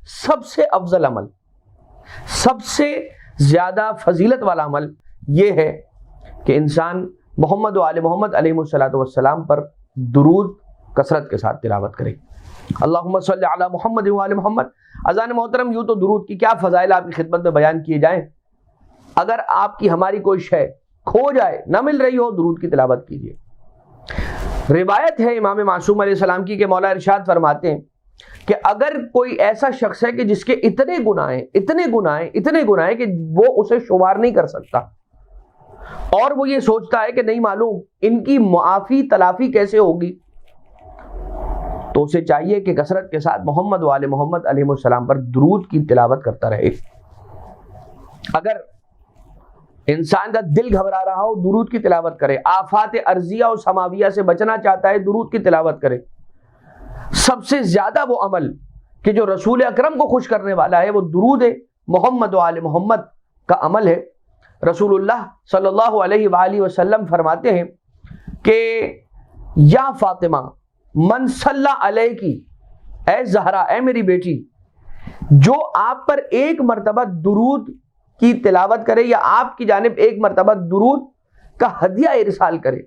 سب سے افضل عمل، سب سے زیادہ فضیلت والا عمل یہ ہے کہ انسان محمد و آل محمد علیہ الصلوۃ والسلام پر درود کثرت کے ساتھ تلاوت کرے۔ اللہم صلی علی محمد و آل محمد۔ اذان محترم، یوں تو درود کی کیا فضائل آپ کی خدمت میں بیان کیے جائیں، اگر آپ کی ہماری کوئی شے کھو جائے، نہ مل رہی ہو، درود کی تلاوت کیجیے۔ روایت ہے امام معصوم علیہ السلام کی کہ مولا ارشاد فرماتے ہیں کہ اگر کوئی ایسا شخص ہے کہ جس کے اتنے گناہ کہ وہ اسے شمار نہیں کر سکتا، اور وہ یہ سوچتا ہے کہ نہیں معلوم ان کی معافی تلافی کیسے ہوگی، تو اسے چاہیے کہ کثرت کے ساتھ محمد و آل محمد علیہ السلام پر درود کی تلاوت کرتا رہے۔ اگر انسان کا دل گھبرا رہا ہو، درود کی تلاوت کرے۔ آفات ارضیہ اور سماویہ سے بچنا چاہتا ہے، درود کی تلاوت کرے۔ سب سے زیادہ وہ عمل کہ جو رسول اکرم کو خوش کرنے والا ہے وہ درود محمد و آل محمد کا عمل ہے۔ رسول اللہ صلی اللہ علیہ وآلہ وسلم فرماتے ہیں کہ یا فاطمہ من صلی علیہ کی، اے زہرا، اے میری بیٹی، جو آپ پر ایک مرتبہ درود کی تلاوت کرے یا آپ کی جانب ایک مرتبہ درود کا ہدیہ ارسال کرے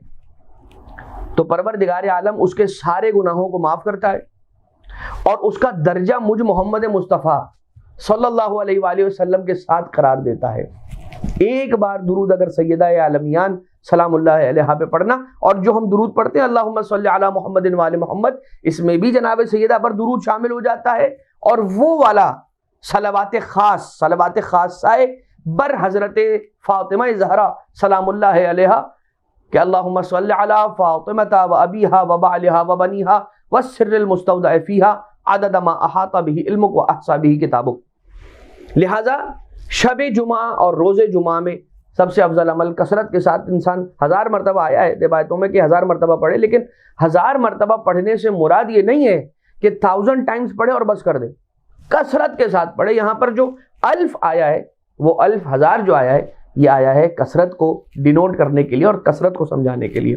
تو پروردگار عالم اس کے سارے گناہوں کو معاف کرتا ہے اور اس کا درجہ مجھ محمد مصطفیٰ صلی اللہ علیہ وآلہ وسلم کے ساتھ قرار دیتا ہے۔ ایک بار درود اگر سیدہ عالمیان سلام اللہ علیہا پہ پڑھنا، اور جو ہم درود پڑھتے ہیں اللہم صلی علی محمد و آل محمد، اس میں بھی جناب سیدہ پر درود شامل ہو جاتا ہے، اور وہ والا صلوات خاصہ بر حضرت فاطمہ زہرا سلام اللہ علیہا کہ اللہم صلی علی فاطمہ و ابیہا و بعلہا و بنیہا والسر المستودع فیہا عدد ما احاط به علمک و احصا به کتابک۔ لہذا شب جمعہ اور روز جمعہ میں سب سے افضل عمل کثرت کے ساتھ انسان 1000 مرتبہ آیا ہے روایتوں میں کہ 1000 مرتبہ پڑھے، لیکن 1000 مرتبہ پڑھنے سے مراد یہ نہیں ہے کہ 1000 ٹائمز پڑھے اور بس کر دے، کثرت کے ساتھ پڑھے۔ یہاں پر جو الف آیا ہے وہ الف 1000 جو آیا ہے یہ آیا ہے کثرت کو ڈینوٹ کرنے کے لیے اور کثرت کو سمجھانے کے لیے۔